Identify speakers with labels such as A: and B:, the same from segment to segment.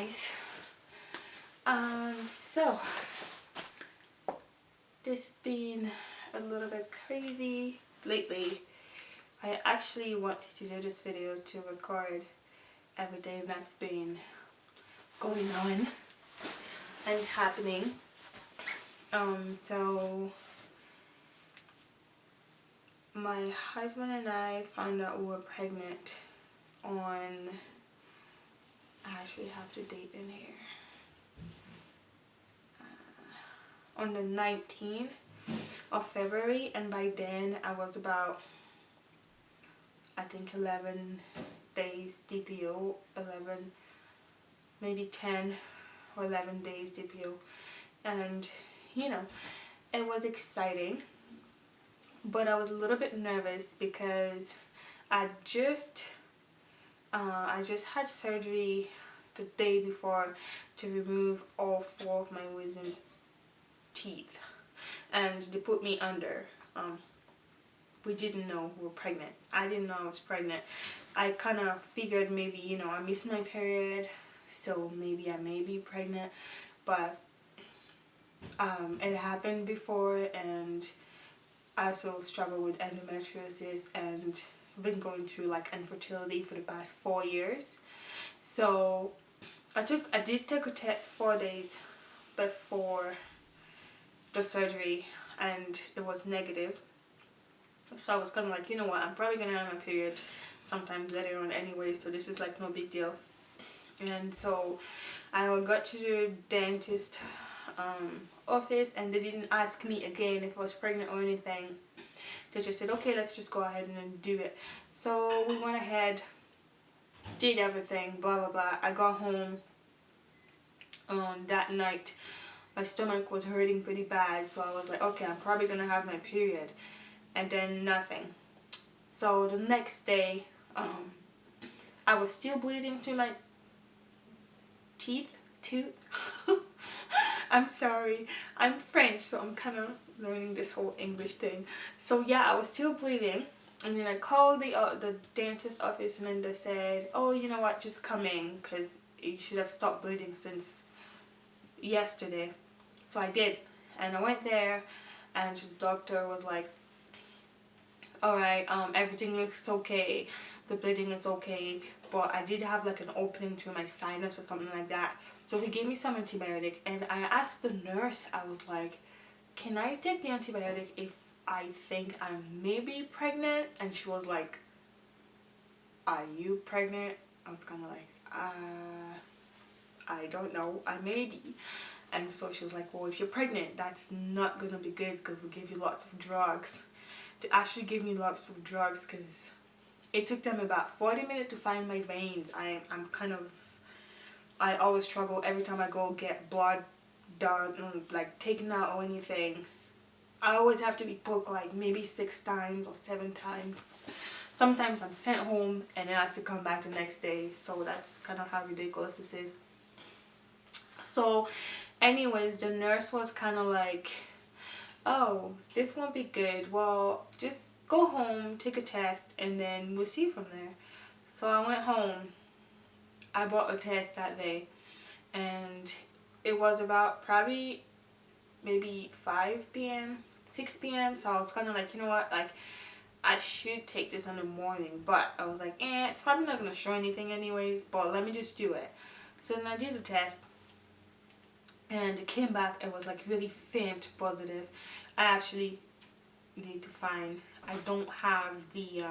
A: guys. So this has been a little bit crazy lately. I actually wanted to do this video to record everything that's been going on and happening. So my husband and I found out we were pregnant on, I actually have the date in here, on the 19th of February, and by then I was about, I think 11 days DPO, 11, maybe 10 or 11 days DPO, and you know, it was exciting, but I was a little bit nervous because I just had surgery the day before to remove all 4 of my wisdom teeth, and they put me under. We didn't know we were pregnant. I didn't know I was pregnant. I kind of figured maybe, you know, I missed my period, so maybe I may be pregnant, but it happened before, and I also struggle with endometriosis and been going through like infertility for the past 4 years. So I did take a test 4 days before the surgery, and it was negative. So I was kind of like, you know what, I'm probably gonna have my period sometimes later on anyway, so this is like no big deal. And so I got to the dentist office, and they didn't ask me again if I was pregnant or anything. They just said, okay, let's just go ahead and do it. So we went ahead, did everything, blah blah blah. I got home that night. My stomach was hurting pretty bad, so I was like, okay, I'm probably gonna have my period. And then nothing. So the next day, I was still bleeding through my tooth. I'm sorry, I'm French, so I'm kind of learning this whole English thing. So yeah, I was still bleeding, and then I called the dentist office, and then they said, oh, you know what, just come in, because you should have stopped bleeding since yesterday. So I did, and I went there, and the doctor was like, alright, everything looks okay, the bleeding is okay, but I did have like an opening to my sinus or something like that. So he gave me some antibiotic, and I asked the nurse, I was like, can I take the antibiotic if I think I may be pregnant? And she was like, are you pregnant? I was kind of like, I don't know, I may be. And so she was like, well, if you're pregnant, that's not gonna be good, because we'll give you lots of drugs. They actually gave me lots of drugs, because it took them about 40 minutes to find my veins. I always struggle every time I go get blood done, like taken out or anything. I always have to be poked like maybe 6 times or 7 times. Sometimes I'm sent home and then I have to come back the next day. So that's kind of how ridiculous this is. So anyways, the nurse was kind of like, oh, this won't be good. Well, just go home, take a test, and then we'll see from there. So I went home. I bought a test that day, and it was about probably maybe 5 p.m., 6 p.m. So I was kind of like, you know what, like, I should take this in the morning, but I was like, it's probably not going to show anything anyways, but let me just do it. So then I did the test, and it came back, it was like really faint positive. I actually need to find, I don't have the,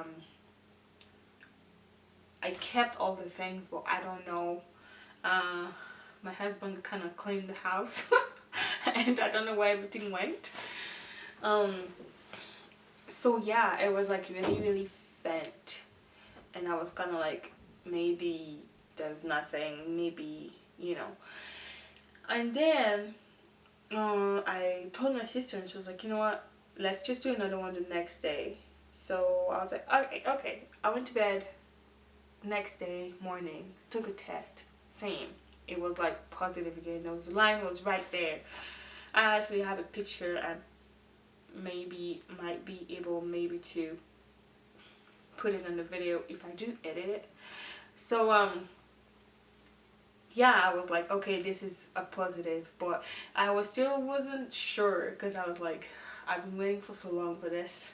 A: I kept all the things, but I don't know. My husband kind of cleaned the house and I don't know where everything went. So yeah, it was like really faint, and I was kind of like, maybe there's nothing, maybe, you know. And then I told my sister, and she was like, you know what, let's just do another one the next day. So I was like, okay. I went to bed. Next day morning, took a test, same. It was like positive again. The line was right there. I actually have a picture, and maybe might be able maybe to put it in the video if I do edit it. So yeah, I was like, okay, this is a positive, but I was still wasn't sure because I was like, I've been waiting for so long for this.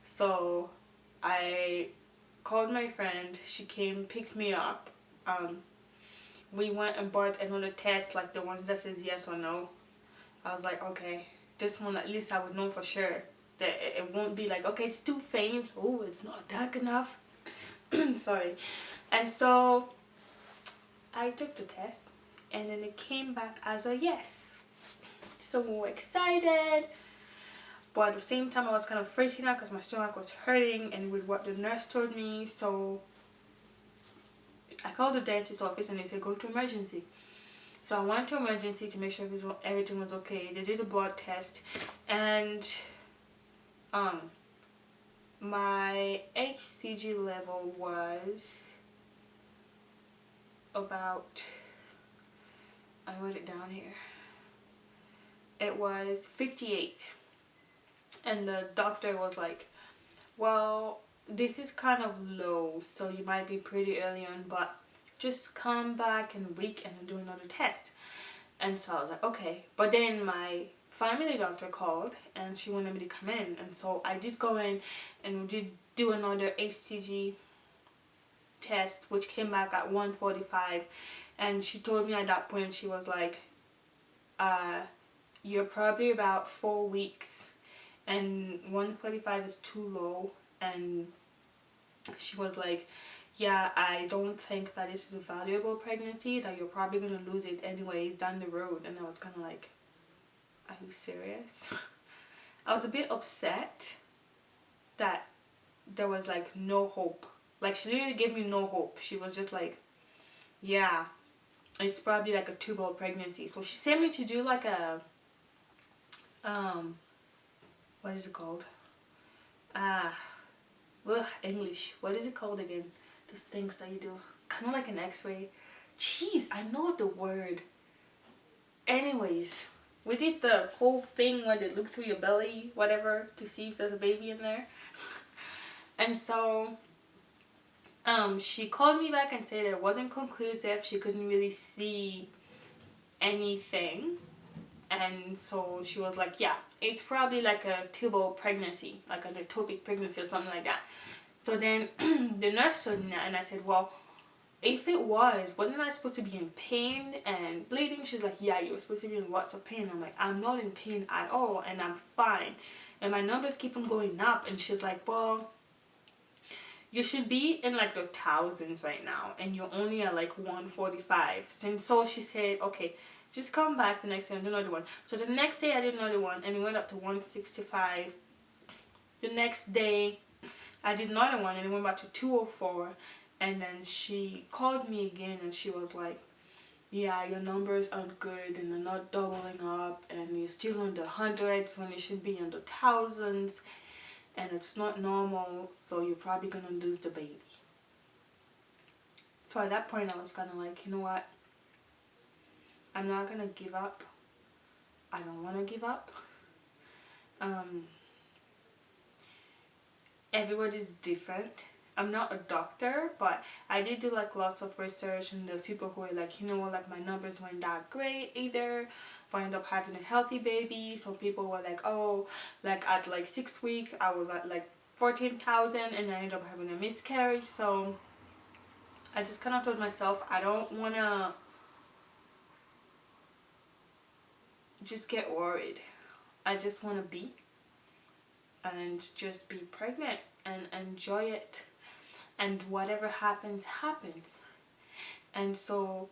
A: So I called my friend. She came, picked me up. Um, we went and bought another test, like the ones that says yes or no. I was like, okay, this one at least I would know for sure that it won't be like, okay, it's too faint. Oh, it's not dark enough. Sorry. And so I took the test, and then it came back as a yes. So we were excited, but at the same time I was kind of freaking out because my stomach was hurting and with what the nurse told me. So I called the dentist office and they said go to emergency. So I went to emergency to make sure everything was okay. They did a blood test, and um my HCG level was about, I wrote it down here, it was 58. And the doctor was like, well, this is kind of low, so you might be pretty early on, but just come back in a week and do another test. And so I was like, okay. But then my family doctor called and she wanted me to come in, and so I did go in and we did do another HCG test, which came back at 145. And she told me at that point, she was like, you're probably about 4 weeks and 145 is too low. And she was like, yeah, I don't think that this is a valuable pregnancy, that you're probably going to lose it anyways down the road. And I was kind of like, are you serious? I was a bit upset that there was like no hope. Like, she literally gave me no hope. She was just like, yeah, it's probably like a two-ball pregnancy. So she sent me to do like a what is it called? English. What is it called again? Those things that you do. Kind of like an x-ray. Jeez, I know the word. Anyways, we did the whole thing where they look through your belly, whatever, to see if there's a baby in there. And so, she called me back and said it wasn't conclusive. She couldn't really see anything. And so she was like, yeah, it's probably like a tubal pregnancy, like an ectopic pregnancy or something like that. So then the nurse told me that, and I said, well, if it was, wasn't I supposed to be in pain and bleeding? She's like, yeah, you were supposed to be in lots of pain. I'm like, I'm not in pain at all, and I'm fine. And my numbers keep on going up. And she's like, well, you should be in like the thousands right now, and you're only at like 145. And so she said, okay, just come back the next day and do another one. So the next day I did another one, and it went up to 165. The next day I did another one, and it went back to 204. And then she called me again, and she was like, yeah, your numbers aren't good, and they're not doubling up, and you're still in the hundreds when you should be in the thousands, and it's not normal, so you're probably gonna lose the baby. So at that point I was kind of like, you know what, I'm not gonna give up. I don't want to give up. Everybody's different. I'm not a doctor, but I did do like lots of research, and there's people who are like, you know what, like my numbers weren't that great either. I ended up having a healthy baby. So people were like, oh, like at like 6 weeks I was at like 14,000, and I ended up having a miscarriage. So I just kind of told myself, I don't want to just get worried. I just want to be, and just be pregnant and enjoy it, and whatever happens happens. And so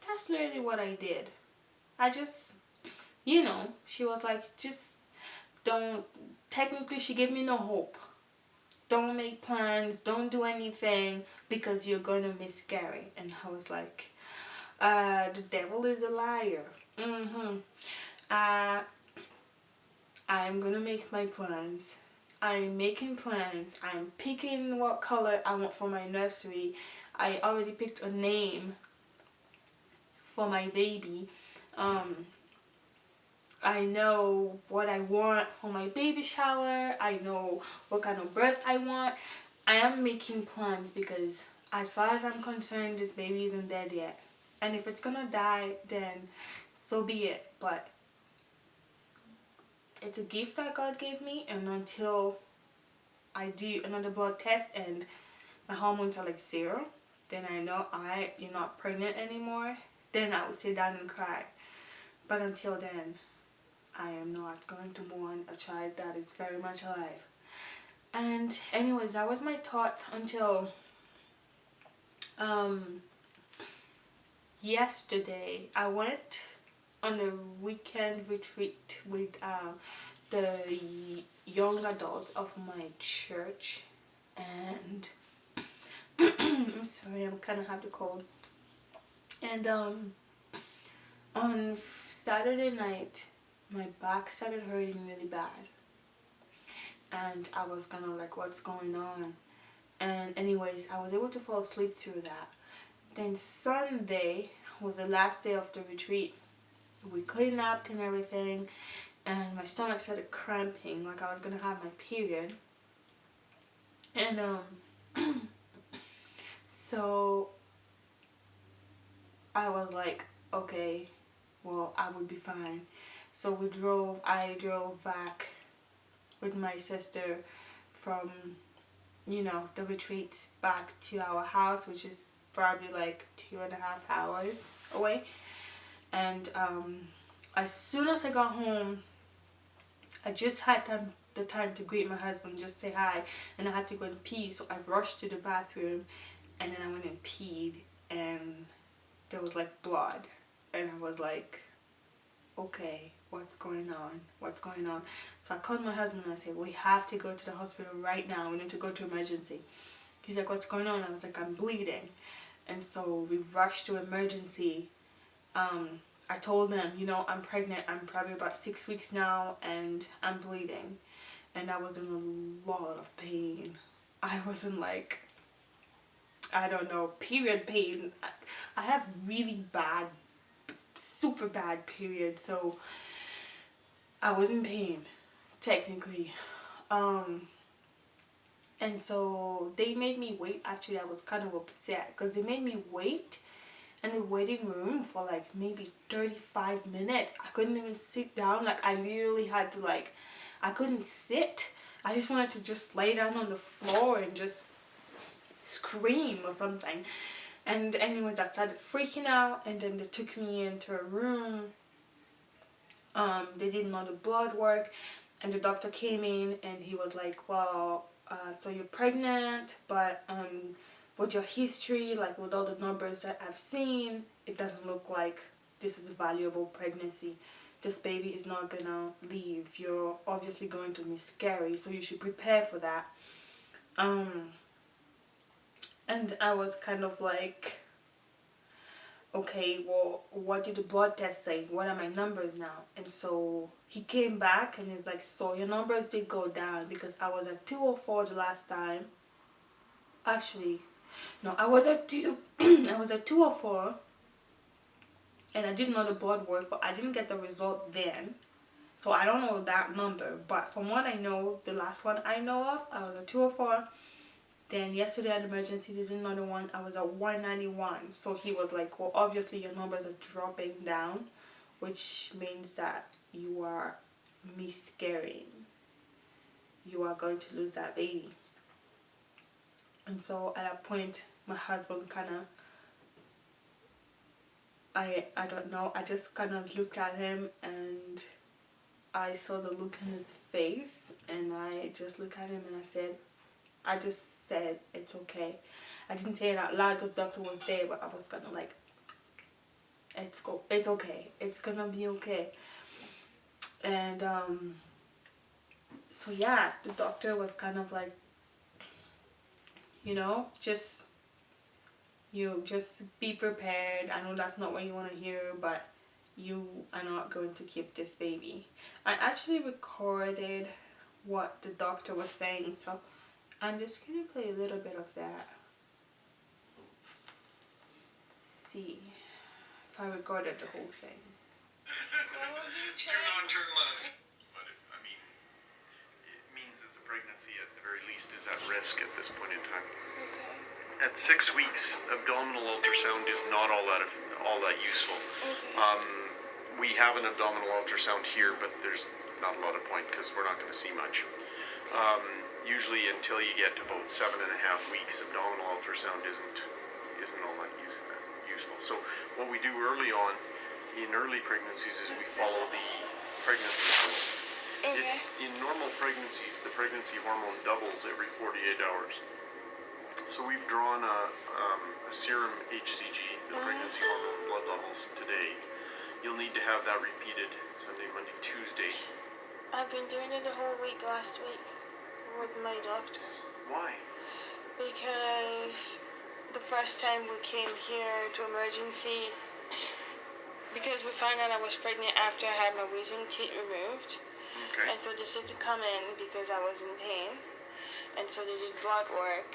A: that's literally what I did. I just, she was like, just don't, technically she gave me no hope. Don't make plans, don't do anything, because you're gonna miscarry. And I was like, the devil is a liar. I'm gonna make my plans. I'm making plans. I'm picking what color I want for my nursery. I already picked a name for my baby. I know what I want for my baby shower. I know what kind of birth I want. I am making plans because as far as I'm concerned, this baby isn't dead yet. And if it's gonna die, then so be it. But it's a gift that God gave me, and until I do another blood test and my hormones are like 0, then I know you're not pregnant anymore. Then I would sit down and cry. But until then, I am not going to mourn a child that is very much alive. And anyways, that was my thought until yesterday. I went on a weekend retreat with the young adults of my church, and I'm sorry, I'm kind of have the cold. And on Saturday night, my back started hurting really bad, and I was kind of like, what's going on? And anyways, I was able to fall asleep through that. Then Sunday was the last day of the retreat. We cleaned up and everything, and my stomach started cramping like I was gonna have my period. And so I was like, okay, well, I would be fine. So I drove back with my sister from, the retreat back to our house, which is probably like 2.5 hours away. And as soon as I got home, I just had the time to greet my husband, just say hi, and I had to go and pee, so I rushed to the bathroom, and then I went and peed, and there was like blood, and I was like, okay, what's going on? So I called my husband and I said, we have to go to the hospital right now, we need to go to emergency. He's like, what's going on? I was like, I'm bleeding. And so we rushed to emergency. I told them, I'm pregnant, I'm probably about 6 weeks now, and I'm bleeding. And I was in a lot of pain. I wasn't like, I don't know, period pain. I have really bad, super bad periods, so I was in pain, technically. And so they made me wait. Actually, I was kind of upset because they made me wait in the waiting room for like maybe 35 minutes. I couldn't even sit down. Like, I literally had to, like, I couldn't sit. I just wanted to just lay down on the floor and just scream or something. And anyways, I started freaking out, and then they took me into a room. They did another blood work, and the doctor came in and he was like, well, so you're pregnant, but with your history, like with all the numbers that I've seen, it doesn't look like this is a valuable pregnancy. This baby is not gonna leave. You're obviously going to miscarry, so you should prepare for that. And I was kind of like, okay, well, what did the blood test say? What are my numbers now? And so he came back and he's like, so your numbers did go down, because I was at 204 the last time. Actually, no, I was at 204, and I did another blood work, but I didn't get the result then. So I don't know that number, but from what I know, the last one I know of, I was at 204. Then yesterday at emergency, they did another one. I was at 191. So he was like, well, obviously your numbers are dropping down, which means that you are miscarrying. You are going to lose that baby. And so at that point, my husband kind of, I don't know, I just kind of looked at him, and I saw the look in his face, and I just looked at him and I just said, it's okay. I didn't say it out loud because the doctor was there, but I was kind of like, it's okay. It's gonna be okay. And so yeah, the doctor was kind of like, just be prepared. I know that's not what you want to hear, but you are not going to keep this baby. I actually recorded what the doctor was saying, so I'm just going to play a little bit of that. See if I recorded the whole thing.
B: Do not turn left. But it means that the pregnancy at the very least is at risk at this point in time.
A: Okay.
C: At 6 weeks, abdominal ultrasound is not all that useful.
A: Okay.
C: We have an abdominal ultrasound here, but there's not a lot of point because we're not going to see much. Usually, until you get to about 7.5 weeks, abdominal ultrasound isn't all that useful. So, what we do early on in early pregnancies is we follow the pregnancy hormone.
A: Okay.
C: In normal pregnancies, the pregnancy hormone doubles every 48 hours. So we've drawn a serum HCG, the pregnancy hormone blood levels, today. You'll need to have that repeated Sunday, Monday, Tuesday.
A: I've been doing it the whole week last week with my doctor.
C: Why?
A: Because the first time we came here to emergency, because we found out I was pregnant after I had my wisdom teeth removed.
C: Okay.
A: And so they said to come in because I was in pain. And so they did blood work.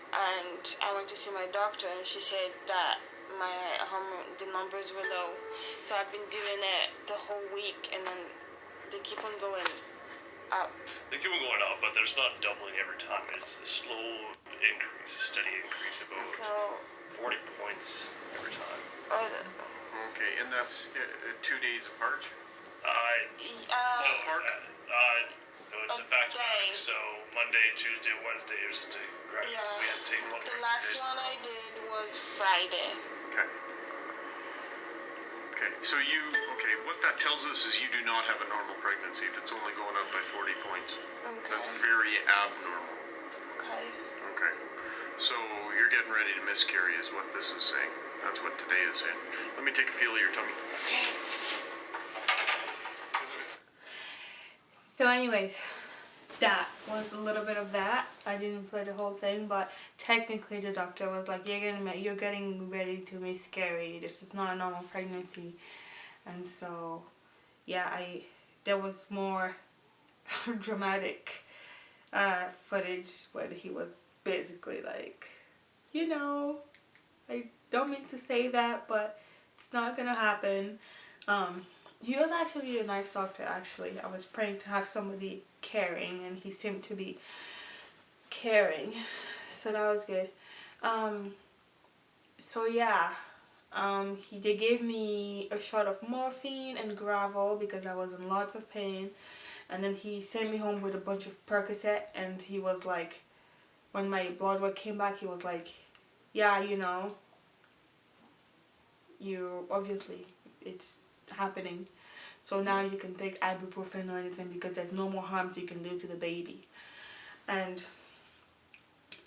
A: And I went to see my doctor and she said that my hormone, the numbers were low. So I've been doing it the whole week and then they keep on going up.
D: They keep on going up, but there's not doubling every time. It's a slow increase, a steady increase, about
A: So
D: 40 points every time.
C: Okay, and that's 2 days apart?
D: No, it's a back-to-back, so Monday, Tuesday, Wednesday, it was just we had to take one.
A: The last one I did was Friday.
C: Okay. Okay, so what that tells us is you do not have a normal pregnancy if it's only going up by 40 points.
A: Okay.
C: That's very abnormal.
A: Okay.
C: Okay. So you're getting ready to miscarry is what this is saying. That's what today is saying. Let me take a feel of your tummy.
A: So anyways, that was a little bit of that. I didn't play the whole thing, but technically the doctor was like, you're getting ready to miscarry. This is not a normal pregnancy. And so, yeah, there was more dramatic footage where he was basically like, I don't mean to say that, but it's not gonna happen. He was actually a nice doctor, actually. I was praying to have somebody caring, and he seemed to be caring. So that was good. They gave me a shot of morphine and gravel because I was in lots of pain. And then he sent me home with a bunch of Percocet, and he was like, when my blood work came back, he was like, yeah, you obviously, it's happening. So now you can take ibuprofen or anything because there's no more harm you can do to the baby. And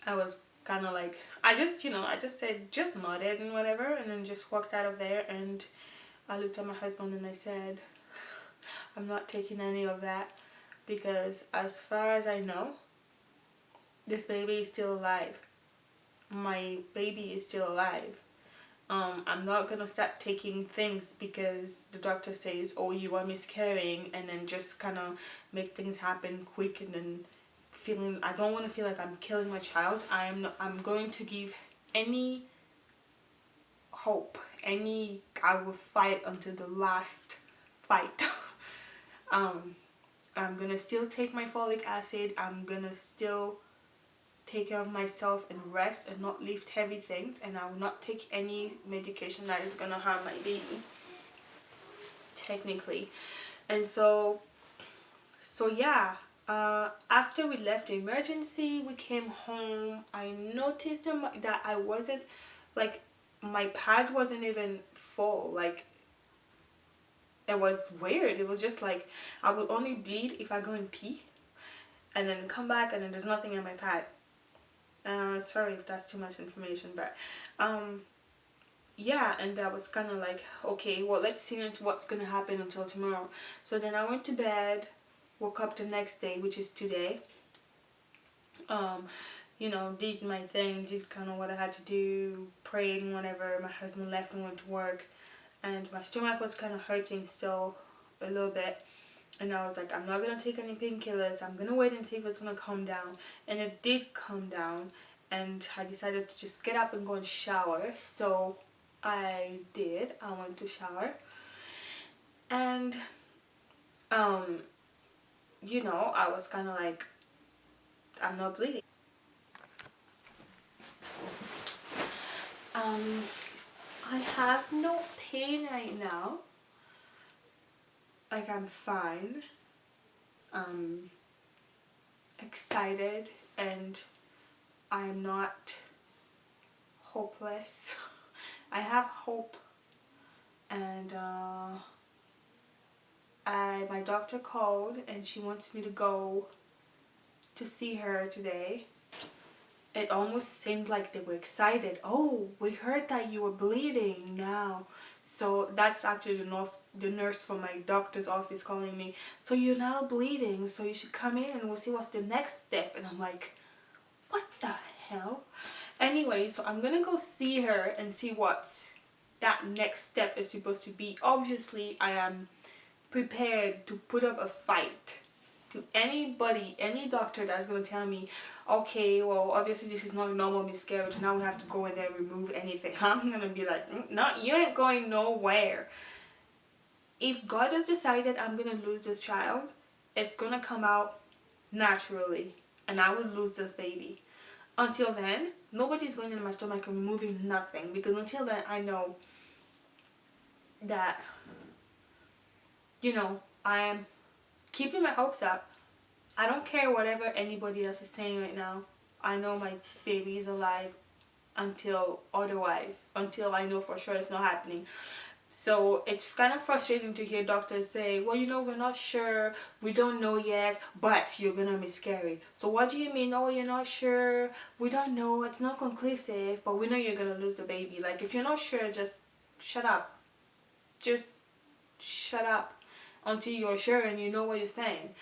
A: I was kind of like, I just said, just nodded and whatever, and then just walked out of there. And I looked at my husband and I said, I'm not taking any of that because as far as I know, this baby is still alive. My baby is still alive. I'm not gonna start taking things because the doctor says, oh, you are miscarrying, and then just kind of make things happen quick, and then I don't want to feel like I'm killing my child. I'm going to give any hope, I will fight until the last fight. I'm gonna still take my folic acid. I'm gonna still take care of myself and rest and not lift heavy things, and I will not take any medication that is gonna harm my baby, technically. And so yeah, after we left the emergency, we came home. I noticed that I wasn't, like, my pad wasn't even full. Like, it was weird. It was just like I will only bleed if I go and pee and then come back and then there's nothing in my pad. Sorry if that's too much information, but yeah, and I was kind of like, okay, well, let's see what's gonna happen until tomorrow. So then I went to bed, woke up the next day, which is today. Did my thing, did kind of what I had to do, prayed and whatever. My husband left and went to work, and my stomach was kind of hurting still a little bit. And I was like, I'm not going to take any painkillers. I'm going to wait and see if it's going to calm down. And it did calm down. And I decided to just get up and go and shower. So I did. I went to shower. And, I was kind of like, I'm not bleeding. I have no pain right now. Like, I'm fine. Excited, and I'm not hopeless. I have hope, and my doctor called and she wants me to go to see her today. It almost seemed like they were excited. Oh, we heard that you were bleeding now. So that's actually the nurse from my doctor's office calling me. So you're now bleeding, so you should come in and we'll see what's the next step. And I'm like, what the hell? Anyway, so I'm gonna go see her and see what that next step is supposed to be. Obviously, I am prepared to put up a fight to anybody, any doctor that's going to tell me, okay, well, obviously this is not a normal miscarriage, now we have to go in there and remove anything. I'm going to be like, no, you ain't going nowhere. If God has decided I'm going to lose this child, it's going to come out naturally, and I will lose this baby. Until then, nobody's going into my stomach and removing nothing, because until then, I know that, you know, I am keeping my hopes up. I don't care whatever anybody else is saying right now. I know my baby is alive until otherwise, until I know for sure it's not happening. So it's kind of frustrating to hear doctors say, well, you know, we're not sure, we don't know yet, but you're gonna miscarry. So what do you mean? Oh, you're not sure, we don't know, it's not conclusive, but we know you're gonna lose the baby. Like, if you're not sure, just shut up. Just shut up until you're sure and you know what you're saying.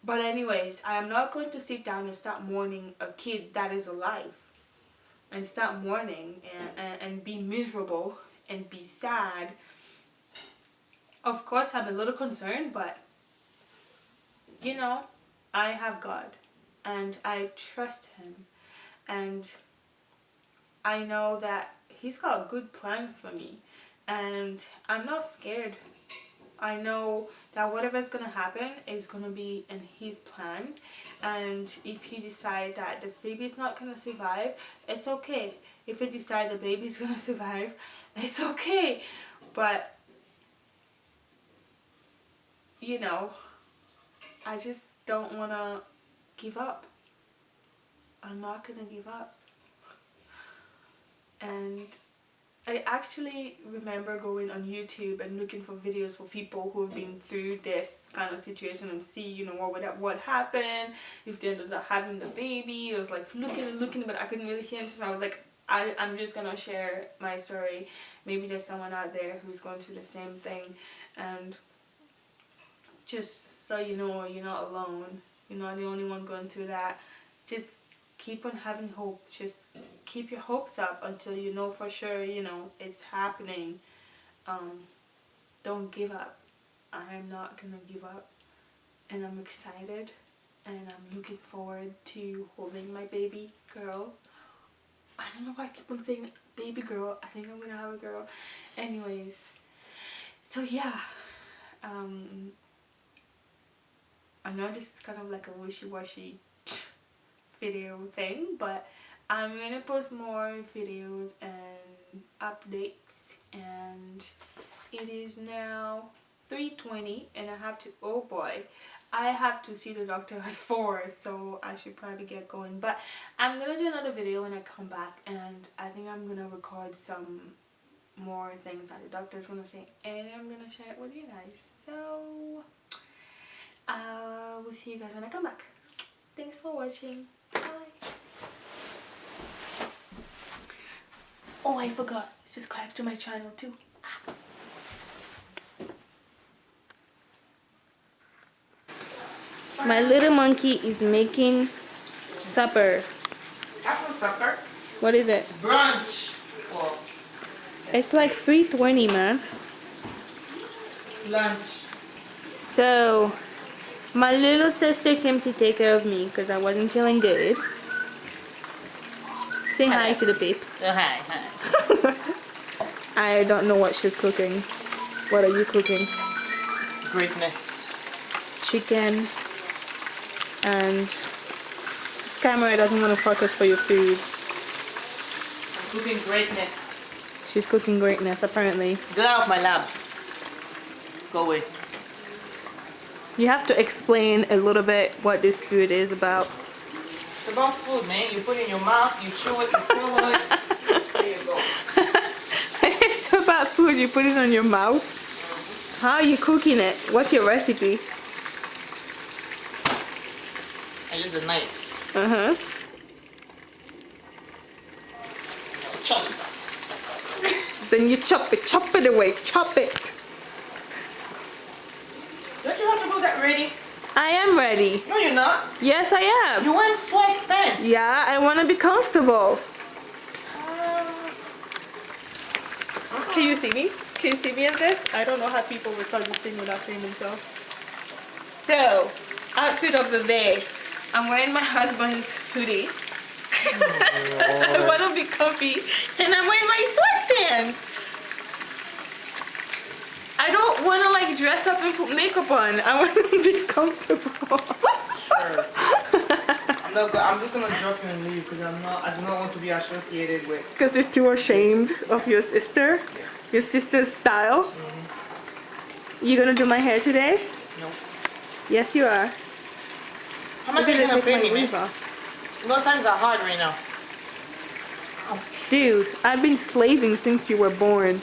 A: But anyways, I am not going to sit down and start mourning a kid that is alive, and start mourning and be miserable and be sad. Of course, I'm a little concerned, but you know, I have God and I trust him, and I know that he's got good plans for me, and I'm not scared. I know that whatever's going to happen is going to be in his plan, and if he decides that this baby is not going to survive, it's okay. If he decides the baby is going to survive, it's okay. But, you know, I just don't want to give up. I'm not going to give up. And I actually remember going on YouTube and looking for videos for people who have been through this kind of situation and see, you know, what happened, if they ended up having the baby. I was like looking, but I couldn't really see anything. I was like, I'm just gonna share my story. Maybe there's someone out there who's going through the same thing, and just so you know, you're not alone. You're not the only one going through that. Just keep on having hope. Just keep your hopes up until you know for sure, you know, it's happening. Don't give up. I am not gonna give up, and I'm excited, and I'm looking forward to holding my baby girl. I don't know why I keep on saying baby girl. I think I'm gonna have a girl. Anyways, so yeah, I know this is kind of like a wishy-washy video thing, but I'm gonna post more videos and updates, and it is now 3:20 and I have to, oh boy, I have to see the doctor at 4, so I should probably get going. But I'm gonna do another video when I come back, and I think I'm gonna record some more things that the doctor is gonna say, and I'm gonna share it with you guys. So we'll see you guys when I come back. Thanks for watching. Bye. Oh, I forgot. Subscribe to my channel too. My little monkey is making supper.
E: That's not supper.
A: What is it?
E: Brunch. Well,
A: It's like 3:20, man.
E: it's lunch.
A: So, my little sister came to take care of me because I wasn't feeling good. Say hi to the peeps.
E: Oh, hi.
A: I don't know what she's cooking. What are you cooking?
E: Greatness.
A: Chicken. And this camera doesn't want to focus for your food.
E: Cooking greatness.
A: She's cooking greatness, apparently.
E: Get out of my lab. Go away.
A: You have to explain a little bit what this food is about.
E: It's about food, man. You put it in your mouth, you chew it, you swallow it. There you go.
A: It's about food, you put it on your mouth. How are you cooking it? What's your recipe?
E: I use a knife.
A: Uh-huh.
E: Chop stuff.
A: Then you chop it away, chop it.
E: Don't you have to go get ready?
A: I am ready.
E: No, you're not.
A: Yes, I am.
E: You wearing sweats pants.
A: Yeah, I want to be comfortable. Can you see me? Can you see me in this? I don't know how people record this thing without seeing themselves. So, outfit of the day. I'm wearing my husband's hoodie. I want to be comfy. And I'm wearing my sweatpants. I don't want to like dress up and put makeup on. I want to be comfortable.
E: Sure. I'm just gonna drop you and leave because I do not want to be associated with.
A: Because you're too ashamed of your sister?
E: Yes.
A: Your sister's style? You gonna do my hair today?
E: No.
A: Yes, you are.
E: How much are you gonna pay me, man? No, times are hard right now.
A: Dude, I've been slaving since you were born.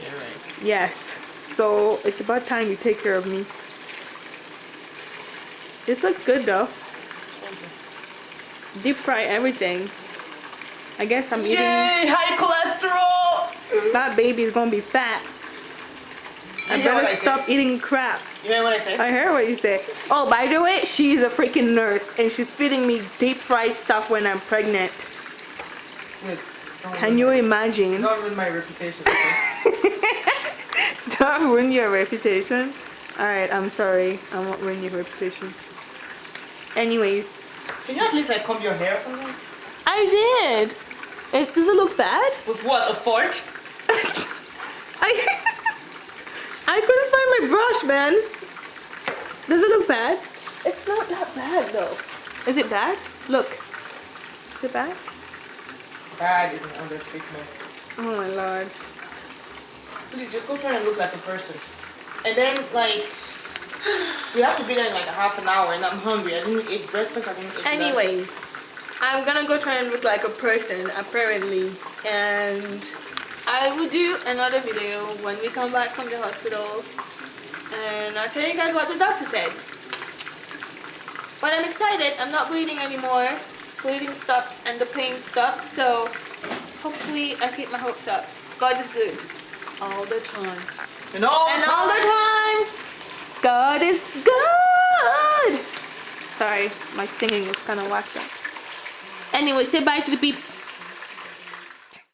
E: Yeah, right.
A: Yes. So it's about time you take care of me. This looks good though. Deep fry everything. I guess I'm eating.
E: Yay! High cholesterol!
A: That baby's gonna be fat. I
E: You hear what
A: better
E: I
A: stop
E: say?
A: eating crap.
E: You hear what I say?
A: I heard what you said. Oh, by the way, she's a freaking nurse and she's feeding me deep fried stuff when I'm pregnant.
E: Good.
A: Can you imagine?
E: Don't ruin my reputation, okay?
A: Don't ruin your reputation. Alright, I'm sorry. I won't ruin your reputation. Anyways.
E: Can you at least like comb your hair or something?
A: I did. Does it look bad?
E: With what? A fork?
A: I couldn't find my brush, man. Does it look bad? It's not that bad though. Is it bad? Look. Is it bad?
E: Bad is an understatement.
A: Oh my lord.
E: Please just go try and look like a person. And then like we have to be there in like a half an hour and I'm hungry. I didn't eat breakfast, I didn't eat lunch.
A: Anyways, I'm gonna go try and look like a person apparently, and I will do another video when we come back from the hospital and I'll tell you guys what the doctor said. But I'm excited. I'm not bleeding anymore. Bleeding stopped and the pain stopped, so hopefully I keep my hopes up. God is good all the time.
E: And all
A: the time, God is good. Sorry, my singing is kind of whacked up. Anyway, say bye to the peeps.